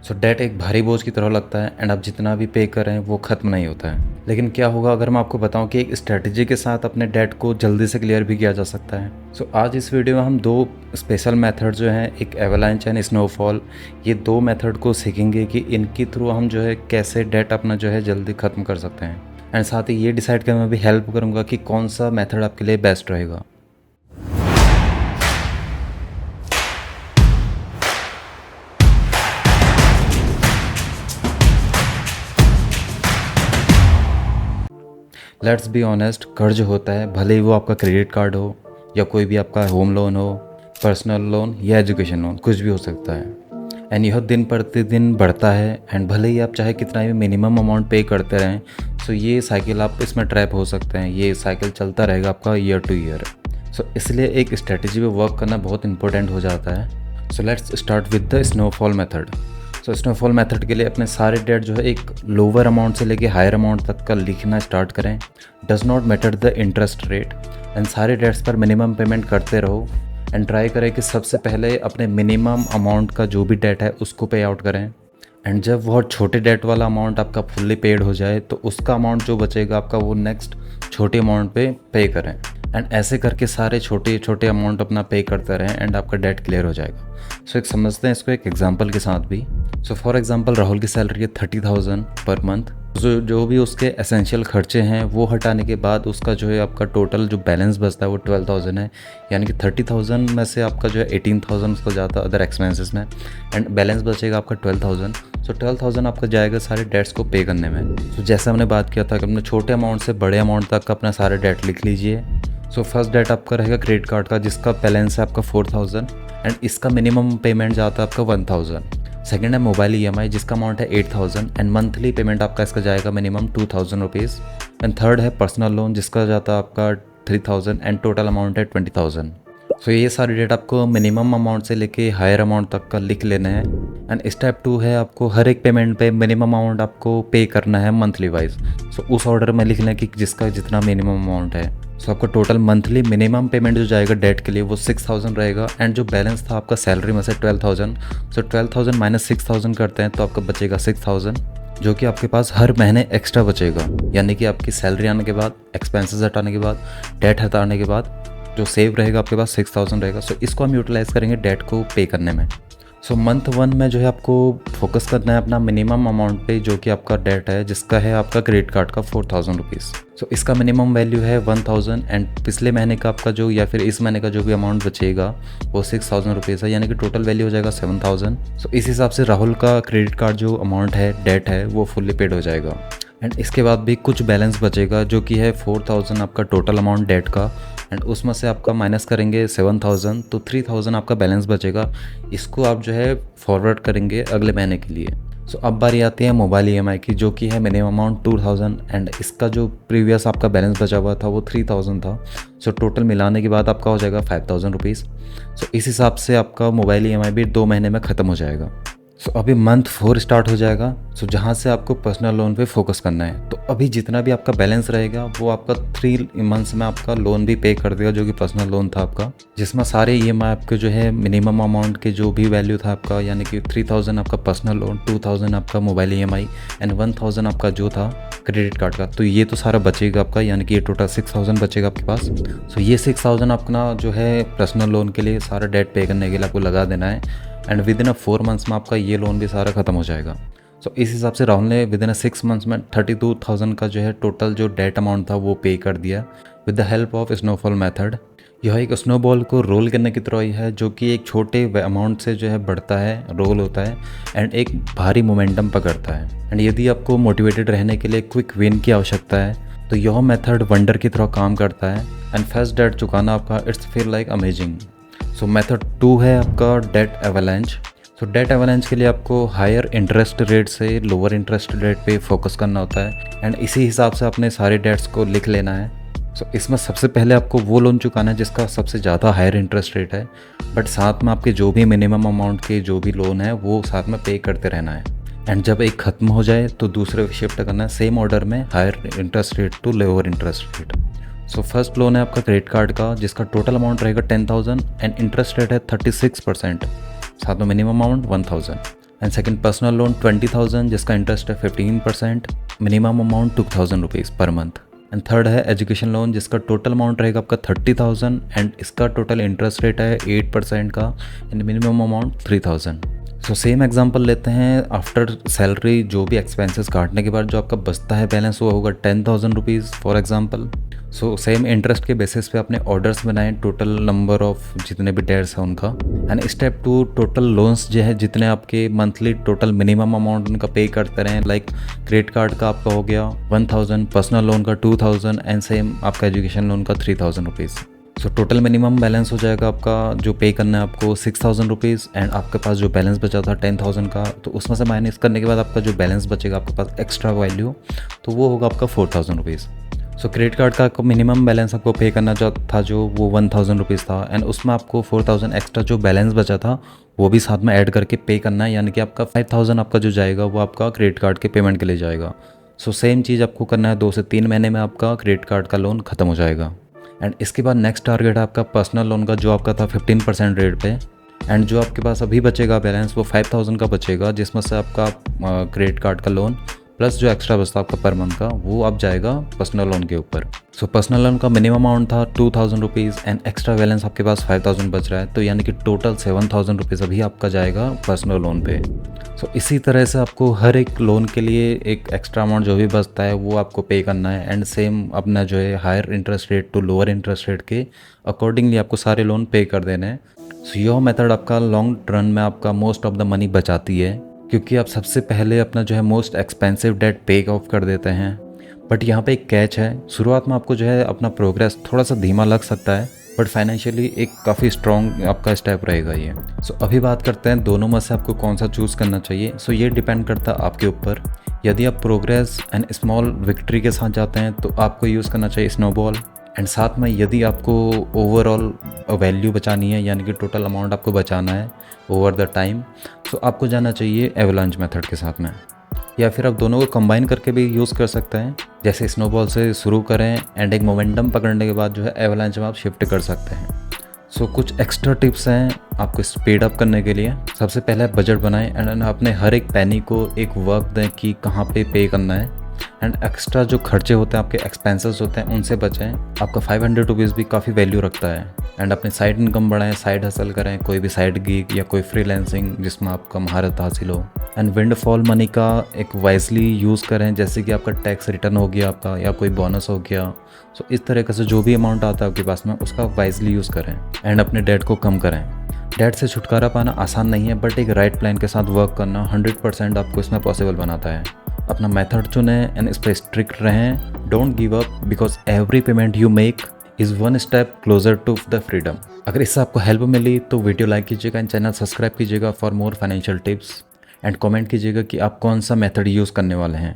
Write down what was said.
सो date एक भारी बोझ की तरह लगता है एंड आप जितना भी पे कर रहे हैं वो ख़त्म नहीं होता है। लेकिन क्या होगा अगर मैं आपको बताऊं कि एक स्ट्रेटजी के साथ अपने डेट को जल्दी से क्लियर भी किया जा सकता है। सो आज इस वीडियो में हम दो स्पेशल मेथड जो हैं, एक एवलांच एंड स्नोफॉल, ये दो मेथड को सीखेंगे कि इनके थ्रू हम जो है कैसे डेट अपना जो है जल्दी ख़त्म कर सकते हैं। एंड साथ ही ये डिसाइड करने में भी हेल्प करूँगा कि कौन सा मेथड आपके लिए बेस्ट रहेगा। लेट्स बी ऑनेस्ट, कर्ज होता है, भले ही वो आपका क्रेडिट कार्ड हो या कोई भी आपका होम लोन हो, पर्सनल लोन या एजुकेशन लोन, कुछ भी हो सकता है। एंड यह दिन प्रतिदिन बढ़ता है एंड भले ही आप चाहे कितना भी मिनिमम अमाउंट पे करते रहें, सो ये साइकिल आप इसमें ट्रैप हो सकते हैं। ये साइकिल चलता रहेगा आपका ईयर टू ईयर। सो इसलिए एक स्ट्रेटजी पे वर्क करना बहुत इंपॉर्टेंट हो जाता है। So let's start with the snowfall method. So snowfall method के लिए अपने सारे डेट जो है एक लोअर अमाउंट से लेके हायर अमाउंट तक का लिखना स्टार्ट करें। Does not matter the interest rate. And सारे डेट्स पर मिनिमम पेमेंट करते रहो एंड ट्राई करें कि सबसे पहले अपने मिनिमम अमाउंट का जो भी डेट है उसको पे आउट करें। एंड जब बहुत छोटे डेट वाला अमाउंट आपका फुल्ली पेड हो जाए तो उसका अमाउंट जो बचेगा आपका वो नेक्स्ट छोटे अमाउंट पे करें। एंड ऐसे करके सारे छोटे छोटे अमाउंट अपना पे करते रहें एंड आपका डेट क्लियर हो जाएगा। सो एक समझते हैं इसको एक एग्जांपल के साथ भी। सो फॉर एग्जांपल राहुल की सैलरी है 30,000 पर मंथ। जो भी उसके एसेंशियल खर्चे हैं वो हटाने के बाद उसका जो है आपका टोटल जो बैलेंस बचता है वो 12,000 है। यानी कि 30,000 में से आपका जो है 18,000 उसको जाता है अदर एक्सपेंसेस में एंड बैलेंस बचेगा आपका 12,000। सो 12,000 आपका जाएगा सारे डेट्स को पे करने में। तो जैसे हमने बात किया था कि अपने छोटे अमाउंट से बड़े अमाउंट तक का अपना सारे डेट लिख लीजिए। सो फर्स्ट डेट आपका रहेगा क्रेडिट कार्ड का जिसका बैलेंस है आपका 4,000 एंड इसका मिनिमम पेमेंट जाता है आपका 1,000। सेकेंड है मोबाइल EMI जिसका अमाउंट है 8,000 एंड मंथली पेमेंट आपका इसका जाएगा मिनिमम 2,000 रुपीज़। एंड थर्ड है पर्सनल लोन जिसका जाता है आपका 3,000 एंड टोटल अमाउंट है 20,000। सो ये सारी डेट आपको मिनिमम अमाउंट से लेके हायर अमाउंट तक का लिख लेना है। एंड स्टेप 2 है आपको हर एक पेमेंट पे मिनिमम अमाउंट आपको पे करना है मंथली वाइज। सो उस ऑर्डर में लिख लें कि जिसका जितना मिनिमम अमाउंट है। सो आपका टोटल मंथली मिनिमम पेमेंट जो जाएगा डेट के लिए वो 6,000 रहेगा एंड जो बैलेंस था आपका सैलरी में से 12,000। सो 12,000 माइनस 6,000 करते हैं तो आपका बचेगा 6,000 जो कि आपके पास हर महीने एक्स्ट्रा बचेगा। यानी कि आपकी सैलरी आने के बाद, एक्सपेंसेस हटाने के बाद, डेट हटाने के बाद जो सेव रहेगा आपके पास 6,000 रहेगा। सो इसको हम यूटिलाइज़ करेंगे डेट को पे करने में। सो मंथ 1 में जो है आपको फोकस करना है अपना मिनिमम अमाउंट पे जो कि आपका डेट है जिसका है आपका क्रेडिट कार्ड का 4,000 रुपीज़। सो इसका मिनिमम वैल्यू है 1,000 एंड पिछले महीने का आपका जो या फिर इस महीने का जो भी अमाउंट बचेगा वो 6,000 रुपीज़ है, यानी कि टोटल वैल्यू हो जाएगा 7,000। सो इस हिसाब से राहुल का क्रेडिट कार्ड जो अमाउंट है, डेट है, वो फुल्ली पेड हो जाएगा। एंड इसके बाद भी कुछ बैलेंस बचेगा जो कि है 4,000 आपका टोटल अमाउंट डेट का एंड उसमें से आपका माइनस करेंगे 7,000 तो 3,000 आपका बैलेंस बचेगा। इसको आप जो है फॉरवर्ड करेंगे अगले महीने के लिए। सो अब बारी आती है मोबाइल EMI की जो कि है मिनिमम अमाउंट 2,000 एंड इसका जो प्रीवियस आपका बैलेंस बचा हुआ था वो 3,000 था। सो टोटल मिलाने के बाद आपका हो जाएगा 5,000 रुपीज़। सो इस हिसाब से आपका मोबाइल EMI भी 2 महीने में ख़त्म हो जाएगा। सो अभी मंथ 4 स्टार्ट हो जाएगा। सो जहाँ से आपको पर्सनल लोन पे फोकस करना है। तो अभी जितना भी आपका बैलेंस रहेगा वो आपका 3 मंथ्स में आपका लोन भी पे कर देगा जो कि पर्सनल लोन था आपका, जिसमें सारे EMI आपके जो है मिनिमम अमाउंट के जो भी वैल्यू था आपका, यानी कि 3,000 आपका पर्सनल लोन, 2,000 आपका मोबाइल EMI एंड 1,000 आपका जो था क्रेडिट कार्ड का। तो ये तो सारा बचेगा आपका, यानी कि ये टोटल 6,000 बचेगा आपके पास। सो ये 6,000 अपना जो है पर्सनल लोन के लिए सारा डेट पे करने के लिए आपको लगा देना है एंड विद इन 4 मंथ्स में आपका ये लोन भी सारा ख़त्म हो जाएगा। सो इस हिसाब से राहुल ने विद इन 6 मंथ्स में 32,000 का जो है टोटल जो डेट अमाउंट था वो पे कर दिया with the help of snowfall method. यह एक स्नोबॉल को रोल करने की तरह ही है जो कि एक छोटे अमाउंट से जो है बढ़ता है, रोल होता है एंड एक भारी मोमेंटम पकड़ता है। एंड यदि आपको मोटिवेटेड रहने के लिए क्विक विन की आवश्यकता है तो यह मेथड वंडर की तरह काम करता है एंड फर्स्ट डेट चुकाना आपका it's feel like amazing. So method 2 है आपका डेट एवलांच। सो डेट एवलांच के लिए आपको हायर इंटरेस्ट रेट से लोअर इंटरेस्ट रेट पे फोकस करना होता है एंड इसी हिसाब से अपने सारे डेट्स को लिख लेना है। सो इसमें सबसे पहले आपको वो लोन चुकाना है जिसका सबसे ज़्यादा हायर इंटरेस्ट रेट है, बट साथ में आपके जो भी मिनिमम अमाउंट के जो भी लोन है वो साथ में पे करते रहना है। एंड जब एक ख़त्म हो जाए तो दूसरे शिफ्ट करना है सेम ऑर्डर में higher interest rate to lower interest rate. So first loan है आपका क्रेडिट कार्ड का जिसका टोटल अमाउंट रहेगा 10,000 एंड इंटरेस्ट रेट है 36%, साथ में minimum amount 1,000। And second personal loan 20,000 जिसका इंटरेस्ट है 15%, minimum amount 2,000 rupees per month. And third है एजुकेशन लोन जिसका टोटल अमाउंट रहेगा आपका 30,000 एंड इसका टोटल इंटरेस्ट रेट है 8% का and minimum amount 3,000। So same example लेते हैं, आफ्टर सैलरी जो भी एक्सपेंसेस काटने के बाद जो आपका बचता है बैलेंस वो होगा 10,000 rupees for example. So same interest के बेसिस पे आपने ऑर्डर्स बनाए, टोटल नंबर ऑफ जितने भी डेट्स हैं उनका। एंड स्टेप 2 टोटल लोन्स जो है जितने आपके मंथली टोटल मिनिमम अमाउंट उनका पे करते रहें, लाइक क्रेडिट कार्ड का आपका हो गया 1,000, पर्सनल लोन का 2,000 एंड सेम आपका एजुकेशन लोन का 3,000 rupees. So total minimum balance हो जाएगा आपका जो पे करना है आपको 6,000 रुपीज़ एंड आपके पास जो बैलेंस बचा था 10,000 का, तो उसमें से माइनस करने के बाद आपका जो बैलेंस बचेगा आपके पास एक्स्ट्रा वैल्यू, तो वो होगा आपका 4,000 रुपीज़। सो क्रेडिट कार्ड का मिनिमम बैलेंस आपको पे करना जो था जो वो 1,000 रुपीज़ था एंड उसमें आपको 4,000 एक्स्ट्रा जो बैलेंस बचा था वो भी साथ में ऐड करके पे करना है, यानी कि आपका 5,000 आपका जो जाएगा वो आपका क्रेडिट कार्ड के पेमेंट के लिए जाएगा। सो सेम चीज़ आपको करना है, 2 से 3 महीने में आपका क्रेडिट कार्ड का लोन खत्म हो जाएगा। एंड इसके बाद नेक्स्ट टारगेट है आपका पर्सनल लोन का जो आपका था 15% रेट पे, एंड जो आपके पास अभी बचेगा बैलेंस वो 5,000 का बचेगा, जिसमें से आपका क्रेडिट कार्ड का लोन प्लस जो एक्स्ट्रा बचता आपका पर मंथ का वो अब जाएगा पर्सनल लोन के ऊपर। सो पर्सनल लोन का मिनिमम अमाउंट था 2,000 रुपीज़ एंड एक्स्ट्रा बैलेंस आपके पास 5,000 बच रहा है, तो यानी कि टोटल 7,000 रुपीज़ अभी आपका जाएगा पर्सनल लोन पे। सो इसी तरह से आपको हर एक लोन के लिए एक एक्स्ट्रा अमाउंट जो भी बचता है वो आपको पे करना है एंड सेम अपना जो है higher interest rate to lower interest rate के अकॉर्डिंगली आपको सारे लोन पे कर देने हैं। सो यह मेथड आपका लॉन्ग रन में आपका मोस्ट ऑफ द मनी बचाती है, क्योंकि आप सबसे पहले अपना जो है मोस्ट एक्सपेंसिव डेट पे ऑफ कर देते हैं। बट यहाँ पे एक कैच है, शुरुआत में आपको जो है अपना प्रोग्रेस थोड़ा सा धीमा लग सकता है, बट फाइनेंशियली एक काफ़ी स्ट्रॉन्ग आपका स्टेप रहेगा ये। सो अभी बात करते हैं दोनों में से आपको कौन सा चूज़ करना चाहिए। सो ये डिपेंड करता है आपके ऊपर। यदि आप प्रोग्रेस एंड स्मॉल विक्ट्री के साथ जाते हैं तो आपको यूज़ करना चाहिए स्नोबॉल, एंड साथ में यदि आपको ओवरऑल वैल्यू बचानी है यानी कि टोटल अमाउंट आपको बचाना है ओवर द टाइम, तो आपको जाना चाहिए एवलांच मेथड के साथ में। या फिर आप दोनों को कंबाइन करके भी यूज़ कर सकते हैं, जैसे स्नोबॉल से शुरू करें एंड एक मोमेंटम पकड़ने के बाद जो है एवलांच में आप शिफ्ट कर सकते हैं। सो कुछ एक्स्ट्रा टिप्स हैं आपको स्पीड अप करने के लिए। सबसे पहले बजट बनाएं एंड अपने हर एक पैनी को एक वर्क दें कि कहाँ पे करना है, एंड एक्स्ट्रा जो खर्चे होते हैं आपके एक्सपेंसेस होते हैं उनसे बचें। आपका 500 रुपीज़ भी काफ़ी वैल्यू रखता है। एंड अपनी साइड इनकम बढ़ाएं, साइड हसल करें, कोई भी साइड गिग या कोई फ्रीलांसिंग जिसमें आपका महारत हासिल हो। एंड विंडफॉल मनी का एक वाइजली यूज़ करें, जैसे कि आपका टैक्स रिटर्न हो गया आपका या कोई बोनस हो गया। सो इस तरीके से जो भी अमाउंट आता है आपके पास में उसका वाइजली यूज़ करें एंड अपने डेट को कम करें। डेट से छुटकारा पाना आसान नहीं है, बट एक राइट प्लान के साथ वर्क करना 100% आपको इसमें पॉसिबल बनाता है। अपना मेथड चुनें एंड इस पर स्ट्रिक्ट रहें। Don't give up because every payment you make is one step closer to the freedom. अगर इससे आपको हेल्प मिली तो वीडियो लाइक कीजिएगा एंड चैनल सब्सक्राइब कीजिएगा for more financial tips, and comment कीजिएगा कि आप कौन सा मेथड यूज़ करने वाले हैं।